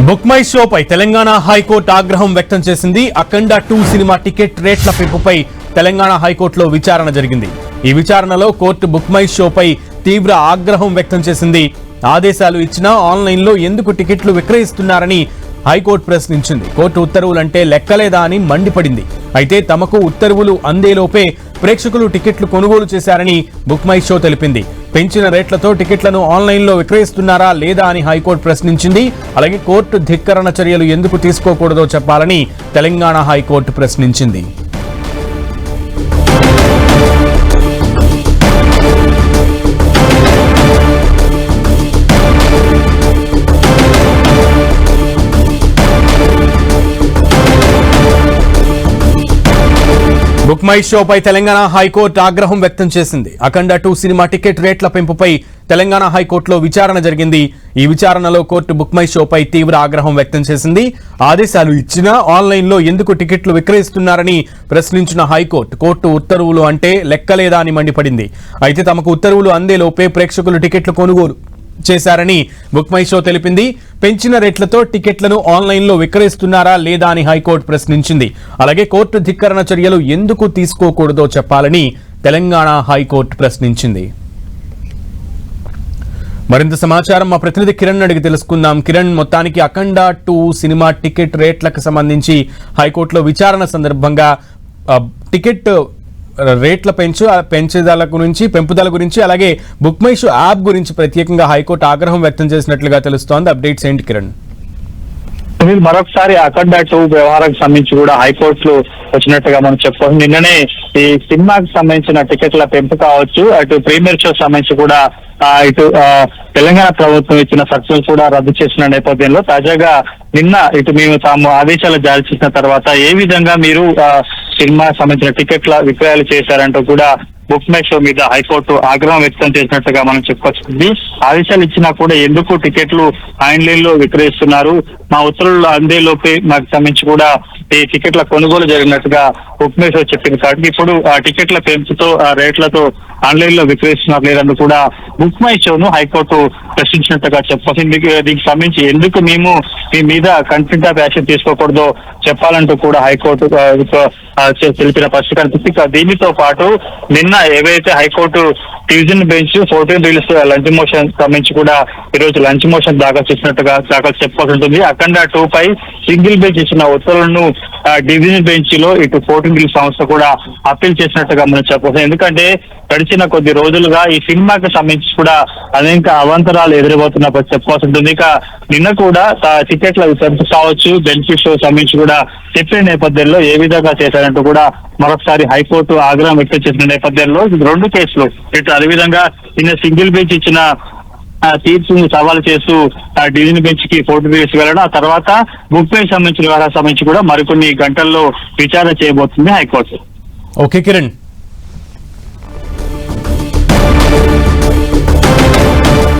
Book my షోపై Telangana high court ఆగ్రహం వ్యక్తం చేసింది. అఖండ 2 సినిమా టికెట్ రేట్ల పెంపుపై తెలంగాణ హైకోర్టులో విచారణ జరిగింది. ఈ విచారణలో కోర్టు బుక్ మై షోపై తీవ్ర ఆగ్రహం వ్యక్తం చేసింది. ఆదేశాలు ఇచ్చినా ఆన్లైన్లో ఎందుకు టికెట్లు విక్రయిస్తున్నారని హైకోర్టు ప్రశ్నించింది. కోర్టు ఉత్తర్వులంటే లెక్కలేదా అని మండిపడింది. అయితే తమకు ఉత్తర్వులు అందేలోపే ప్రేక్షకులు టికెట్లు కొనుగోలు చేశారని బుక్ మై షో తెలిపింది. పెంచిన రేట్లతో టికెట్లను ఆన్లైన్లో విక్రయిస్తున్నారా లేదా అని హైకోర్టు ప్రశ్నించింది. అలాగే కోర్టు ధిక్కరణ చర్యలు ఎందుకు తీసుకోకూడదో చెప్పాలని తెలంగాణ హైకోర్టు ప్రశ్నించింది. బుక్ మై షోపై తెలంగాణ హైకోర్టు ఆగ్రహం వ్యక్తం చేసింది. అఖండ 2 సినిమా టికెట్ రేట్ల పెంపుపై తెలంగాణ హైకోర్టులో విచారణ జరిగింది. ఈ విచారణలో కోర్టు బుక్ మై షోపై తీవ్ర ఆగ్రహం వ్యక్తం చేసింది. ఆదేశాలు ఇచ్చినా ఆన్లైన్లో ఎందుకు టికెట్లు విక్రయిస్తున్నారని ప్రశ్నించిన హైకోర్టు కోర్టు ఉత్తర్వులు అంటే లెక్కలేదా అని మండిపడింది. అయితే తమకు ఉత్తర్వులు అందేలోపే ప్రేక్షకులు టికెట్లు కొనుగోలు చేశారని బుక్ మై షో తెలిపింది. పెంచిన రేట్లతో టికెట్లను ఆన్లైన్లో విక్రయిస్తున్నారా లేదా అని హైకోర్టు ప్రశ్నించింది. అలాగే కోర్టు ధిక్కరణ చర్యలు ఎందుకు తీసుకోకూడదో చెప్పాలని తెలంగాణ హైకోర్టు ప్రశ్నించింది. మరింత సమాచారం మా ప్రతినిధి కిరణ్ అడిగి తెలుసుకుందాం. కిరణ్, మొత్తానికి అఖండ 2 సినిమా టికెట్ రేట్లకు సంబంధించి హైకోర్టులో విచారణ సందర్భంగా టికెట్ రేట్ల పెంపుదల గురించి అలాగే బుక్ మై షో యాప్ గురించి ప్రత్యేకంగా హైకోర్టు ఆగ్రహం వ్యక్తం చేసినట్లుగా తెలుస్తోంది. అప్డేట్స్ ఏంటి కిరణ్? మరొకసారి అఖండ 2 వ్యవహారానికి సంబంధించి కూడా హైకోర్టులో వచ్చినట్టుగా మనం చెప్పుకోవచ్చు. నిన్ననే ఈ సినిమాకి సంబంధించిన టికెట్ల పెంపు కావచ్చు, అటు ప్రీమియర్ షో సంబంధించి కూడా ఇటు తెలంగాణ ప్రభుత్వం ఇచ్చిన సర్కులు కూడా రద్దు చేసిన నేపథ్యంలో తాజాగా నిన్న ఇటు మేము తాము ఆదేశాలు జారీ చేసిన తర్వాత ఏ విధంగా మీరు సినిమా సంబంధించిన టికెట్ల విక్రయాలు చేశారంటూ కూడా బుక్ మై షో మీద హైకోర్టు ఆగ్రహం వ్యక్తం చేసినట్టుగా మనం చెప్పుకొచ్చింది. ఆదేశాలు ఇచ్చినా కూడా ఎందుకు టికెట్లు ఆన్లైన్ లో విక్రయిస్తున్నారు, మా ఉత్తర్వులు అందేలోపే మాకు సంబంధించి కూడా ఈ టికెట్ల కొనుగోలు జరిగినట్టుగా బుక్ మై షో చెప్పింది. కాబట్టి ఇప్పుడు ఆ టికెట్ల పెంపుతో ఆ రేట్లతో ఆన్లైన్ లో విక్రయిస్తున్నారు లేదంటూ కూడా బుక్ మై షోను హైకోర్టు ప్రశ్నించినట్టుగా చెప్పొచ్చింది. దీనికి సంబంధించి ఎందుకు మేము మీ మీద కంటెంట్ ఆఫ్ యాక్షన్ తీసుకోకూడదో చెప్పాలంటూ కూడా హైకోర్టు తెలిపిన పరిస్థితి కనిపిస్తుంది. దీనితో పాటు నిన్న ఏవైతే high court division bench 14 release lunch motion సంబంధించి కూడా ఈ రోజు లంచ్ మోషన్ దాఖలు చెప్పుకోవాల్సి ఉంటుంది. అఖండ 2 పై సింగిల్ బెంచ్ ఇచ్చిన ఉత్తర్వులను డివిజన్ బెంచ్ లో ఇటు 14 రిలీజ్ సంస్థ కూడా అప్పీల్ చేసినట్టుగా మనం చెప్పవచ్చు. ఎందుకంటే గడిచిన కొద్ది రోజులుగా ఈ సినిమాకి సంబంధించి కూడా అనేక అవాంతరాలు ఎదురబోతున్నప్పుడు చెప్పుకోవాల్సి ఉంటుంది. ఇక నిన్న కూడా టికెట్ల పెంపు కావచ్చు, బెనిఫిట్ షో సంబంధించి కూడా చెప్పిన నేపథ్యంలో ఏ విధంగా చేశారంటూ కూడా మరొకసారి హైకోర్టు ఆగ్రహం వ్యక్తం చేసిన నేపథ్యంలో 2 కేసులు ఇటు అదేవిధంగా నిన్న సింగిల్ బెంచ్ ఇచ్చిన తీర్పును సవాలు చేస్తూ డివిజన్ బెంచ్ కి 14 రిలీజ్ వెళ్ళడం, ఆ తర్వాత బుక్ మై సంబంధించిన వ్యవహారానికి సంబంధించి కూడా మరికొన్ని గంటల్లో విచారణ చేయబోతుంది హైకోర్టు. ఓకే కిరణ్.